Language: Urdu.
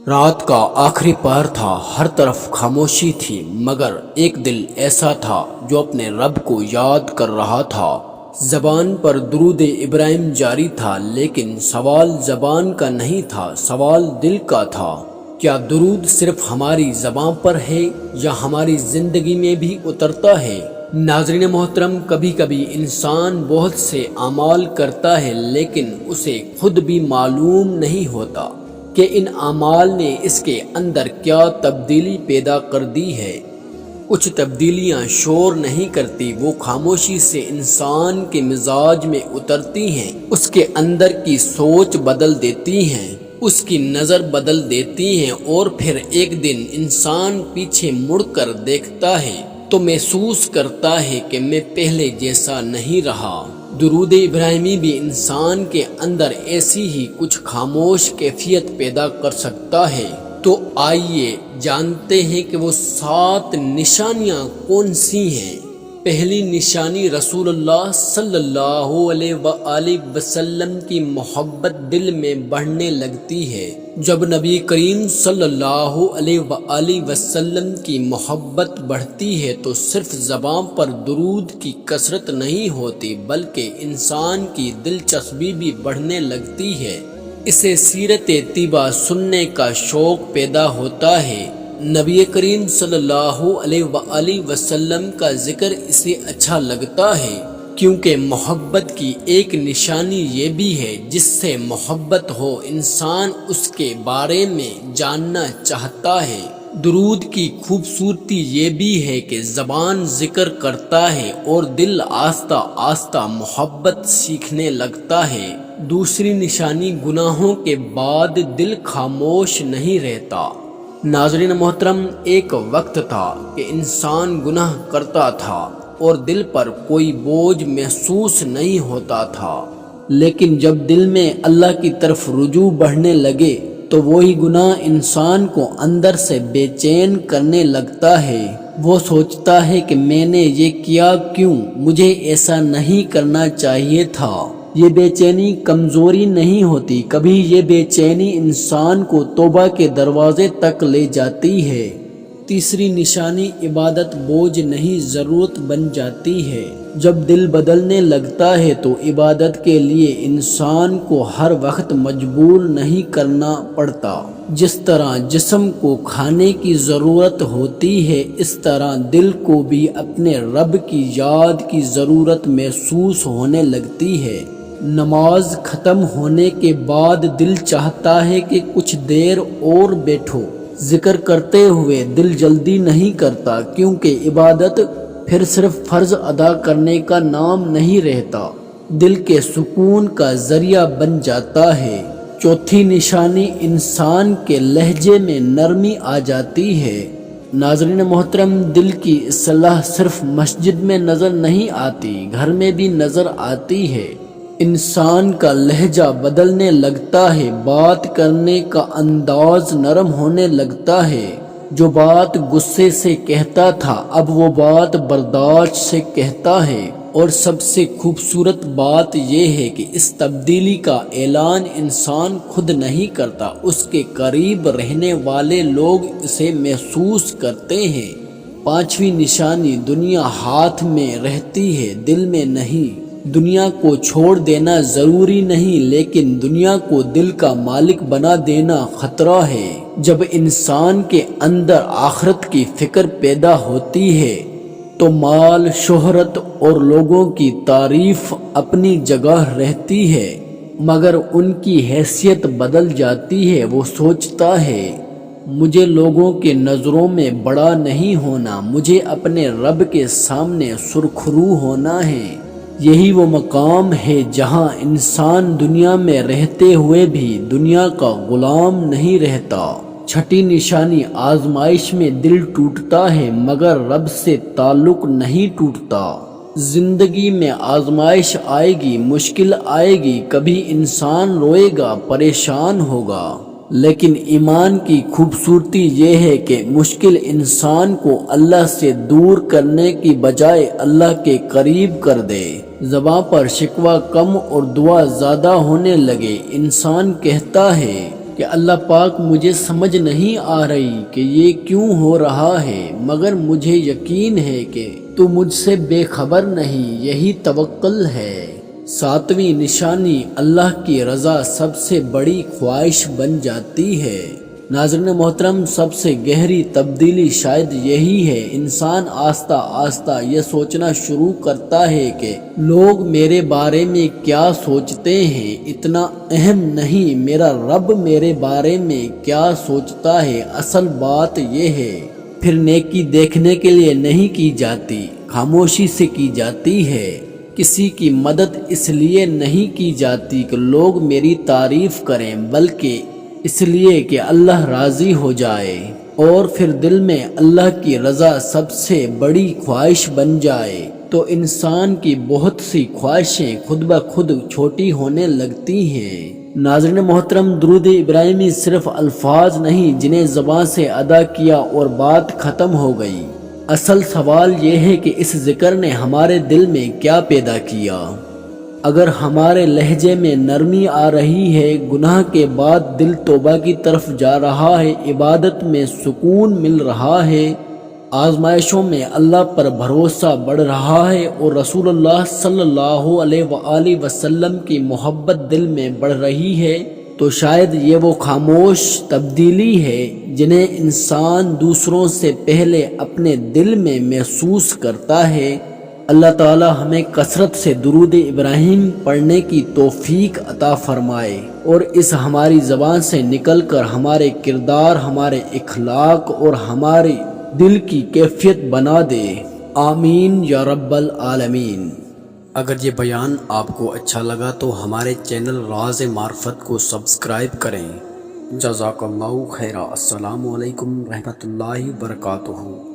رات کا آخری پہر تھا، ہر طرف خاموشی تھی، مگر ایک دل ایسا تھا جو اپنے رب کو یاد کر رہا تھا۔ زبان پر درود ابراہیم جاری تھا، لیکن سوال زبان کا نہیں تھا، سوال دل کا تھا۔ کیا درود صرف ہماری زبان پر ہے یا ہماری زندگی میں بھی اترتا ہے؟ ناظرین محترم، کبھی کبھی انسان بہت سے اعمال کرتا ہے لیکن اسے خود بھی معلوم نہیں ہوتا کہ ان اعمال نے اس کے اندر کیا تبدیلی پیدا کر دی ہے۔ کچھ تبدیلیاں شور نہیں کرتی، وہ خاموشی سے انسان کے مزاج میں اترتی ہیں، اس کے اندر کی سوچ بدل دیتی ہیں، اس کی نظر بدل دیتی ہیں، اور پھر ایک دن انسان پیچھے مڑ کر دیکھتا ہے تو محسوس کرتا ہے کہ میں پہلے جیسا نہیں رہا۔ درود ابراہیمی بھی انسان کے اندر ایسی ہی کچھ خاموش کیفیت پیدا کر سکتا ہے۔ تو آئیے جانتے ہیں کہ وہ 7 نشانیاں کون سی ہیں۔ پہلی نشانی، رسول اللہ صلی اللہ علیہ وآلہ وسلم کی محبت دل میں بڑھنے لگتی ہے۔ جب نبی کریم صلی اللہ علیہ وآلہ وسلم کی محبت بڑھتی ہے تو صرف زبان پر درود کی کثرت نہیں ہوتی، بلکہ انسان کی دلچسپی بھی بڑھنے لگتی ہے۔ اسے سیرت طیبہ سننے کا شوق پیدا ہوتا ہے۔ نبی کریم صلی اللہ علیہ وآلہ وسلم کا ذکر اسے اچھا لگتا ہے، کیونکہ محبت کی ایک نشانی یہ بھی ہے، جس سے محبت ہو انسان اس کے بارے میں جاننا چاہتا ہے۔ درود کی خوبصورتی یہ بھی ہے کہ زبان ذکر کرتا ہے اور دل آہستہ آہستہ محبت سیکھنے لگتا ہے۔ دوسری نشانی، گناہوں کے بعد دل خاموش نہیں رہتا۔ ناظرین محترم، ایک وقت تھا کہ انسان گناہ کرتا تھا اور دل پر کوئی بوجھ محسوس نہیں ہوتا تھا، لیکن جب دل میں اللہ کی طرف رجوع بڑھنے لگے تو وہی گناہ انسان کو اندر سے بے چین کرنے لگتا ہے۔ وہ سوچتا ہے کہ میں نے یہ کیا کیوں، مجھے ایسا نہیں کرنا چاہیے تھا۔ یہ بے چینی کمزوری نہیں ہوتی، کبھی یہ بے چینی انسان کو توبہ کے دروازے تک لے جاتی ہے۔ تیسری نشانی، عبادت بوجھ نہیں ضرورت بن جاتی ہے۔ جب دل بدلنے لگتا ہے تو عبادت کے لیے انسان کو ہر وقت مجبور نہیں کرنا پڑتا۔ جس طرح جسم کو کھانے کی ضرورت ہوتی ہے، اس طرح دل کو بھی اپنے رب کی یاد کی ضرورت محسوس ہونے لگتی ہے۔ نماز ختم ہونے کے بعد دل چاہتا ہے کہ کچھ دیر اور بیٹھو۔ ذکر کرتے ہوئے دل جلدی نہیں کرتا، کیونکہ عبادت پھر صرف فرض ادا کرنے کا نام نہیں رہتا، دل کے سکون کا ذریعہ بن جاتا ہے۔ چوتھی نشانی، انسان کے لہجے میں نرمی آ جاتی ہے۔ ناظرین محترم، دل کی اصلاح صرف مسجد میں نظر نہیں آتی، گھر میں بھی نظر آتی ہے۔ انسان کا لہجہ بدلنے لگتا ہے، بات کرنے کا انداز نرم ہونے لگتا ہے۔ جو بات غصے سے کہتا تھا اب وہ بات برداشت سے کہتا ہے۔ اور سب سے خوبصورت بات یہ ہے کہ اس تبدیلی کا اعلان انسان خود نہیں کرتا، اس کے قریب رہنے والے لوگ اسے محسوس کرتے ہیں۔ پانچویں نشانی، دنیا ہاتھ میں رہتی ہے، دل میں نہیں۔ دنیا کو چھوڑ دینا ضروری نہیں، لیکن دنیا کو دل کا مالک بنا دینا خطرہ ہے۔ جب انسان کے اندر آخرت کی فکر پیدا ہوتی ہے تو مال، شہرت اور لوگوں کی تعریف اپنی جگہ رہتی ہے، مگر ان کی حیثیت بدل جاتی ہے۔ وہ سوچتا ہے، مجھے لوگوں کے نظروں میں بڑا نہیں ہونا، مجھے اپنے رب کے سامنے سرخرو ہونا ہے۔ یہی وہ مقام ہے جہاں انسان دنیا میں رہتے ہوئے بھی دنیا کا غلام نہیں رہتا۔ چھٹی نشانی، آزمائش میں دل ٹوٹتا ہے مگر رب سے تعلق نہیں ٹوٹتا۔ زندگی میں آزمائش آئے گی، مشکل آئے گی، کبھی انسان روئے گا، پریشان ہوگا، لیکن ایمان کی خوبصورتی یہ ہے کہ مشکل انسان کو اللہ سے دور کرنے کی بجائے اللہ کے قریب کر دے۔ زبان پر شکوہ کم اور دعا زیادہ ہونے لگے۔ انسان کہتا ہے کہ اللہ پاک مجھے سمجھ نہیں آ رہی کہ یہ کیوں ہو رہا ہے، مگر مجھے یقین ہے کہ تو مجھ سے بے خبر نہیں، یہی توکل ہے۔ ساتویں نشانی، اللہ کی رضا سب سے بڑی خواہش بن جاتی ہے۔ ناظرین محترم، سب سے گہری تبدیلی شاید یہی ہے، انسان آہستہ آہستہ یہ سوچنا شروع کرتا ہے کہ لوگ میرے بارے میں کیا سوچتے ہیں، اتنا اہم نہیں میرا رب میرے بارے میں کیا سوچتا ہے، اصل بات یہ ہے۔ پھر نیکی دیکھنے کے لیے نہیں کی جاتی، خاموشی سے کی جاتی ہے۔ کسی کی مدد اس لیے نہیں کی جاتی کہ لوگ میری تعریف کریں، بلکہ اس لیے کہ اللہ راضی ہو جائے، اور پھر دل میں اللہ کی رضا سب سے بڑی خواہش بن جائے تو انسان کی بہت سی خواہشیں خود بخود چھوٹی ہونے لگتی ہیں۔ ناظرین محترم، درود ابراہیمی صرف الفاظ نہیں جنہیں زبان سے ادا کیا اور بات ختم ہو گئی۔ اصل سوال یہ ہے کہ اس ذکر نے ہمارے دل میں کیا پیدا کیا۔ اگر ہمارے لہجے میں نرمی آ رہی ہے، گناہ کے بعد دل توبہ کی طرف جا رہا ہے، عبادت میں سکون مل رہا ہے، آزمائشوں میں اللہ پر بھروسہ بڑھ رہا ہے، اور رسول اللہ صلی اللہ علیہ وآلہ وسلم کی محبت دل میں بڑھ رہی ہے، تو شاید یہ وہ خاموش تبدیلی ہے جنہیں انسان دوسروں سے پہلے اپنے دل میں محسوس کرتا ہے۔ اللہ تعالی ہمیں کثرت سے درود ابراہیم پڑھنے کی توفیق عطا فرمائے، اور اس ہماری زبان سے نکل کر ہمارے کردار، ہمارے اخلاق اور ہمارے دل کی کیفیت بنا دے۔ آمین یا رب العالمین۔ اگر یہ بیان آپ کو اچھا لگا تو ہمارے چینل راز معرفت کو سبسکرائب کریں۔ جزاک اللہ خیرہ۔ السلام علیکم رحمۃ اللہ وبرکاتہ۔